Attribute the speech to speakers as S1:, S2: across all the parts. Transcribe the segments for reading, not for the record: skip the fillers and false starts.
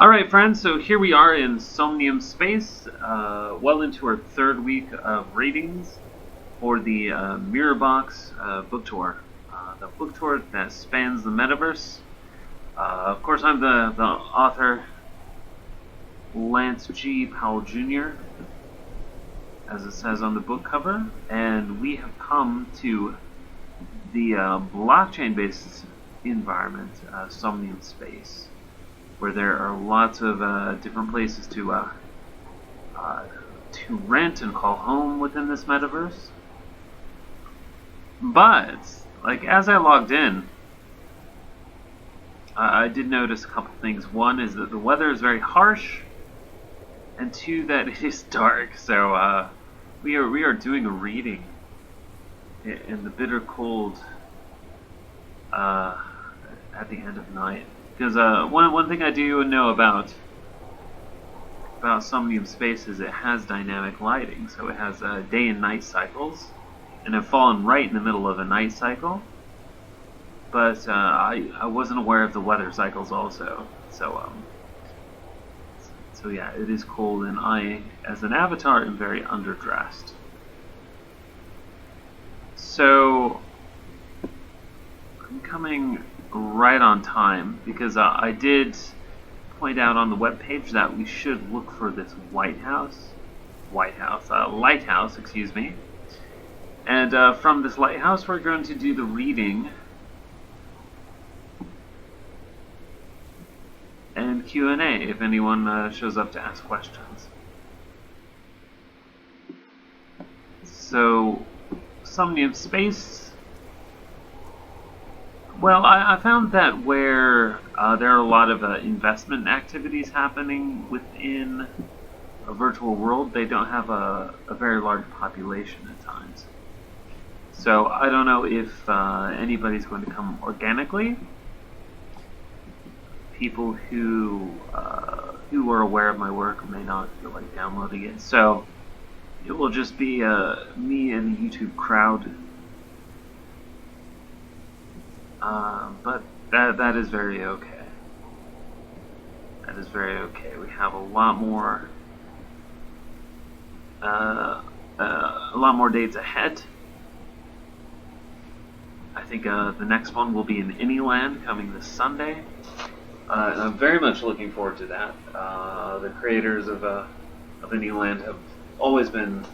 S1: Alright friends, so here we are in Somnium space, well into our third week of readings for the Mirror Box book tour. The book tour that spans the metaverse. Of course I'm the author, Lance G. Powell Jr., as it says on the book cover, and we have come to the blockchain-based environment, Somnium space, where there are lots of different places to rent and call home within this metaverse. But like as I logged in, I did notice a couple things. One is that the weather is very harsh, and two, that it is dark. So we are doing a reading in the bitter cold at the end of night. Because one thing I do know about Somnium space is it has dynamic lighting, so it has day and night cycles, and I've fallen right in the middle of a night cycle. But I wasn't aware of the weather cycles also, so yeah, it is cold, and I, as an avatar, am very underdressed. So I'm coming right on time, because I did point out on the webpage that we should look for this lighthouse, excuse me. And from this lighthouse we're going to do the reading and Q&A if anyone shows up to ask questions. So, Somnium space. Well, I found that where there are a lot of investment activities happening within a virtual world, they don't have a very large population at times. So I don't know if anybody's going to come organically. People who are aware of my work may not feel like downloading it. So it will just be me and the YouTube crowd. But that is very okay. That is very okay. We have a lot more dates ahead. I think the next one will be in Anyland coming this Sunday. And I'm very much looking forward to that. The creators of Anyland have always been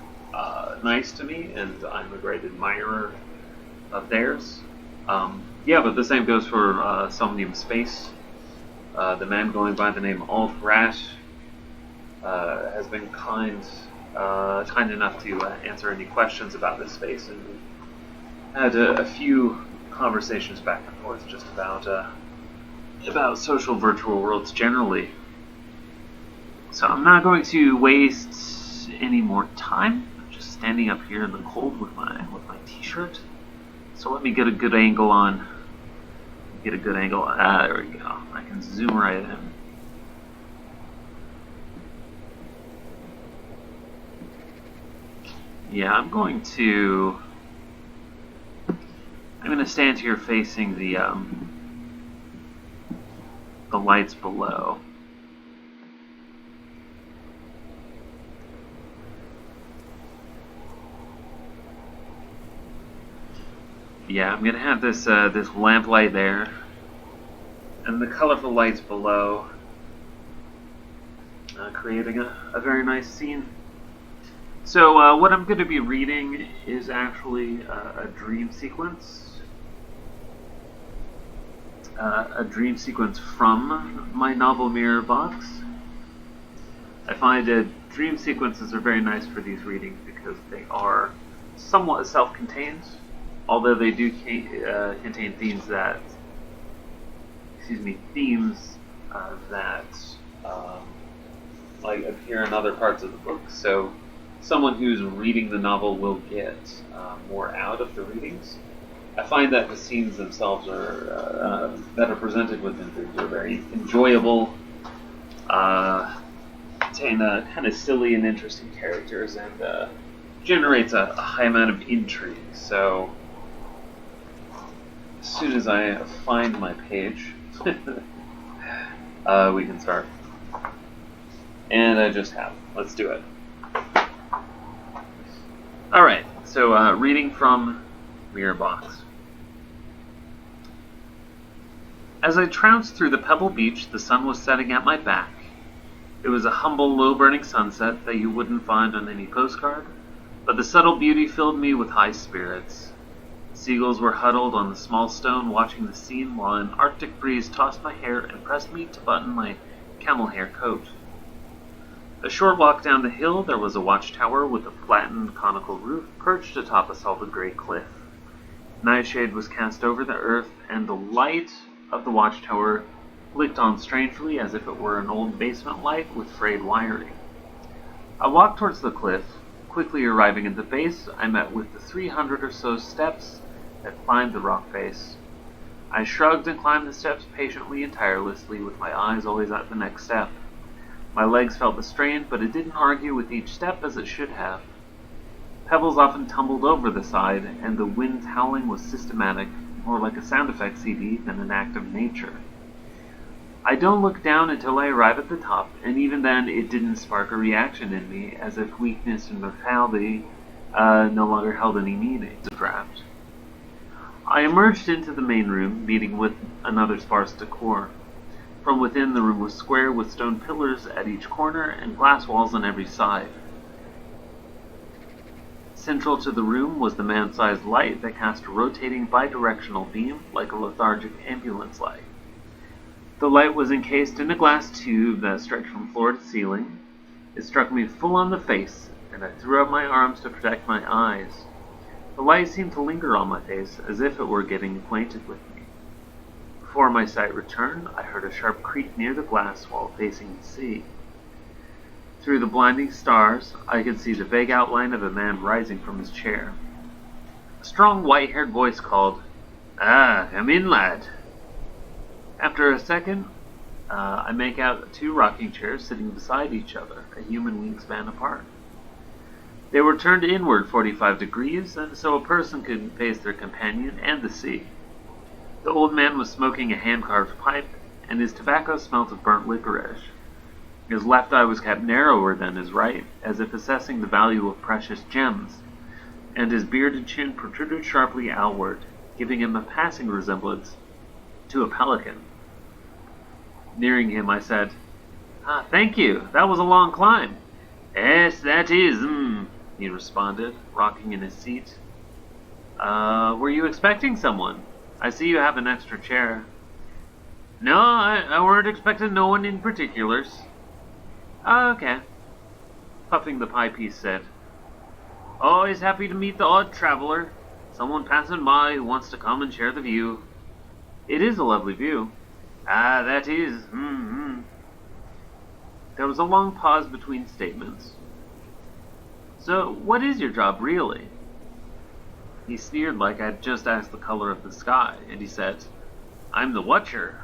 S1: nice to me, and I'm a great admirer of theirs. Yeah, but the same goes for Somnium Space. The man going by the name Alt-Rat has been kind enough to answer any questions about this space, and we had a few conversations back and forth just about social virtual worlds generally. So I'm not going to waste any more time. I'm just standing up here in the cold with my t-shirt. So let me get a good angle on. There we go. I can zoom right in. Yeah, I'm going to stand here facing the lights below. Yeah, I'm gonna have this lamplight there, and the colorful lights below, creating a very nice scene. So what I'm going to be reading is actually a dream sequence. A dream sequence from my novel Mirror Box. I find that dream sequences are very nice for these readings because they are somewhat self-contained, although they do contain themes that like appear in other parts of the book. So someone who's reading the novel will get more out of the readings. I find that the scenes themselves are that are presented within dreams are very enjoyable, contain kind of silly and interesting characters, and generates a high amount of intrigue. So as soon as I find my page, we can start. And I just have. Let's do it. Alright, so reading from Mirror Box. As I trounced through the pebble beach, the sun was setting at my back. It was a humble, low-burning sunset that you wouldn't find on any postcard, but the subtle beauty filled me with high spirits. Seagulls were huddled on the small stone watching the scene while an arctic breeze tossed my hair and pressed me to button my camel hair coat. A short walk down the hill, there was a watchtower with a flattened conical roof perched atop a solid gray cliff. Nightshade was cast over the earth, and the light of the watchtower flicked on strangely as if it were an old basement light with frayed wiring. I walked towards the cliff. Quickly arriving at the base, I met with the 300 or so steps that climbed the rock face. I shrugged and climbed the steps patiently and tirelessly, with my eyes always at the next step. My legs felt the strain, but it didn't argue with each step as it should have. Pebbles often tumbled over the side, and the wind's howling was systematic, more like a sound effect CD than an act of nature. I don't look down until I arrive at the top, and even then it didn't spark a reaction in me, as if weakness and mortality no longer held any meaning to draft. I emerged into the main room, meeting with another sparse decor. From within, the room was square, with stone pillars at each corner and glass walls on every side. Central to the room was the man-sized light that cast a rotating bidirectional beam like a lethargic ambulance light. The light was encased in a glass tube that stretched from floor to ceiling. It struck me full on the face, and I threw up my arms to protect my eyes. The light seemed to linger on my face, as if it were getting acquainted with me. Before my sight returned, I heard a sharp creak near the glass while facing the sea. Through the blinding stars, I could see the vague outline of a man rising from his chair. A strong, white-haired voice called, "Ah, come in, lad." After a second, I make out 2 rocking chairs sitting beside each other, a human wingspan apart. They were turned inward 45 degrees, and so a person could face their companion and the sea. The old man was smoking a hand-carved pipe, and his tobacco smelt of burnt licorice. His left eye was kept narrower than his right, as if assessing the value of precious gems, and his bearded chin protruded sharply outward, giving him a passing resemblance to a pelican. Nearing him, I said, "Thank you. That was a long climb." "Yes, that is, he responded, rocking in his seat. Were you expecting someone? I see you have an extra chair." "No, I weren't expecting no one in particulars." "Oh, okay." Puffing the pipe, he said, "Always happy to meet the odd traveler. Someone passing by who wants to come and share the view." "It is a lovely view." "Ah, that is, There was a long pause between statements. "So, what is your job, really?" He sneered like I'd just asked the color of the sky, and he said, "I'm the watcher."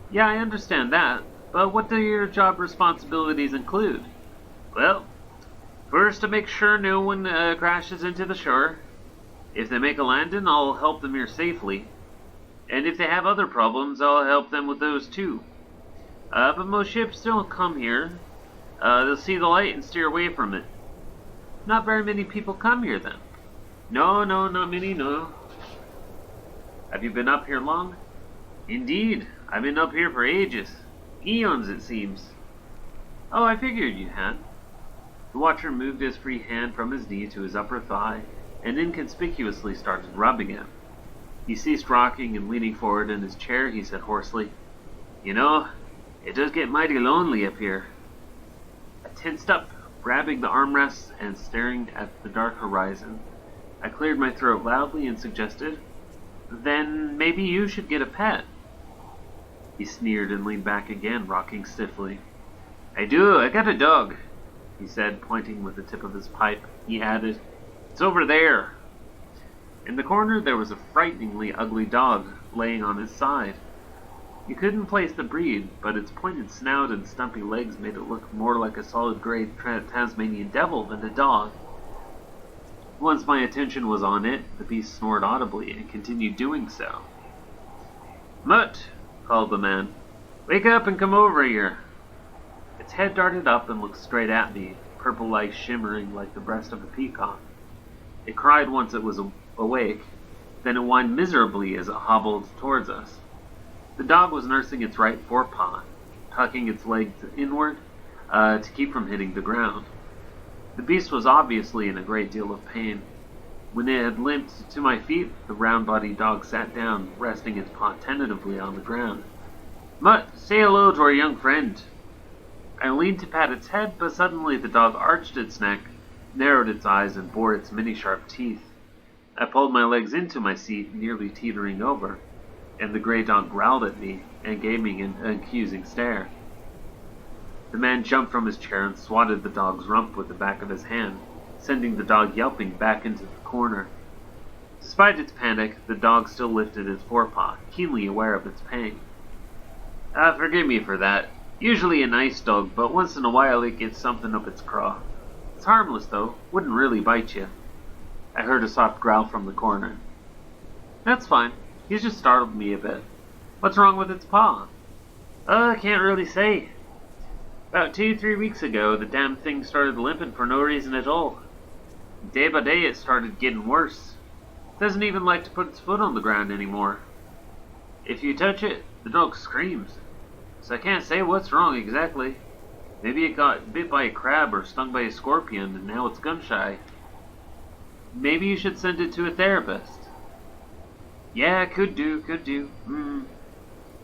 S1: "Yeah, I understand that, but what do your job responsibilities include?" "Well, first to make sure no one crashes into the shore. If they make a landing, I'll help them here safely. And if they have other problems, I'll help them with those too. But most ships don't come here. They'll see the light and steer away from it." "Not very many people come here, then?" No, not many, no." "Have you been up here long?" "Indeed, I've been up here for ages. Eons, it seems." "Oh, I figured you had." The watcher moved his free hand from his knee to his upper thigh, and inconspicuously started rubbing it. He ceased rocking, and leaning forward in his chair, he said hoarsely, "You know, it does get mighty lonely up here." I tensed up, grabbing the armrests and staring at the dark horizon. I cleared my throat loudly and suggested, "Then maybe you should get a pet." He sneered and leaned back again, rocking stiffly. I got a dog," he said, pointing with the tip of his pipe. He added, "It's over there." In the corner there was a frighteningly ugly dog, laying on his side. You couldn't place the breed, but its pointed snout and stumpy legs made it look more like a solid grey Tasmanian devil than a dog. Once my attention was on it, the beast snored audibly and continued doing so. "Mutt," called the man, "wake up and come over here." Its head darted up and looked straight at me, purple eyes shimmering like the breast of a peacock. It cried once it was awake, then it whined miserably as it hobbled towards us. The dog was nursing its right forepaw, tucking its legs inward to keep from hitting the ground. The beast was obviously in a great deal of pain. When it had limped to my feet, the round-bodied dog sat down, resting its paw tentatively on the ground. "Mutt, say hello to our young friend." I leaned to pat its head, but suddenly the dog arched its neck, narrowed its eyes, and bore its many sharp teeth. I pulled my legs into my seat, nearly teetering over, and the gray dog growled at me and gave me an accusing stare. The man jumped from his chair and swatted the dog's rump with the back of his hand, sending the dog yelping back into the corner. Despite its panic, the dog still lifted its forepaw, keenly aware of its pain. Forgive me for that. Usually a nice dog, but once in a while it gets something up its craw. It's harmless, though. Wouldn't really bite you." I heard a soft growl from the corner. "That's fine. He's just startled me a bit. What's wrong with its paw?" I can't really say. About 2-3 weeks ago, the damn thing started limping for no reason at all. Day by day it started getting worse. It doesn't even like to put its foot on the ground anymore. If you touch it, the dog screams. So I can't say what's wrong exactly. Maybe it got bit by a crab or stung by a scorpion and now it's gun-shy. Maybe you should send it to a therapist. Yeah, could do.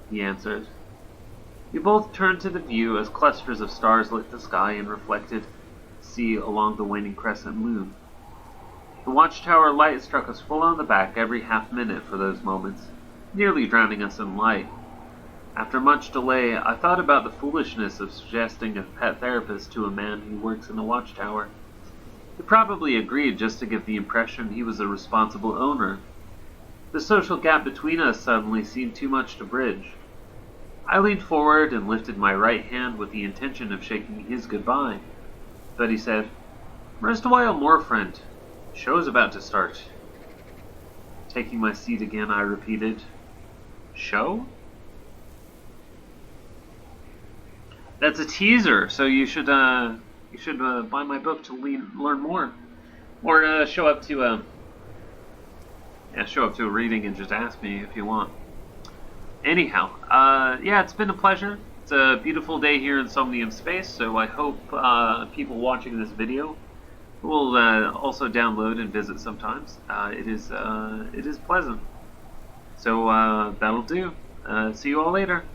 S1: He answered. We both turned to the view as clusters of stars lit the sky and reflected the sea along the waning crescent moon. The watchtower light struck us full on the back every half-minute for those moments, nearly drowning us in light. After much delay, I thought about the foolishness of suggesting a pet therapist to a man who works in a watchtower. He probably agreed just to give the impression he was a responsible owner. The social gap between us suddenly seemed too much to bridge. I leaned forward and lifted my right hand with the intention of shaking his goodbye. But he said, "Rest a while more, friend. Show's about to start." Taking my seat again, I repeated, "Show?" That's a teaser, so you should buy my book to learn more, or show up to a reading and just ask me if you want. Anyhow, yeah, it's been a pleasure. It's a beautiful day here in Somnium space, so I hope people watching this video will also download and visit sometimes. It is pleasant. So that'll do. See you all later.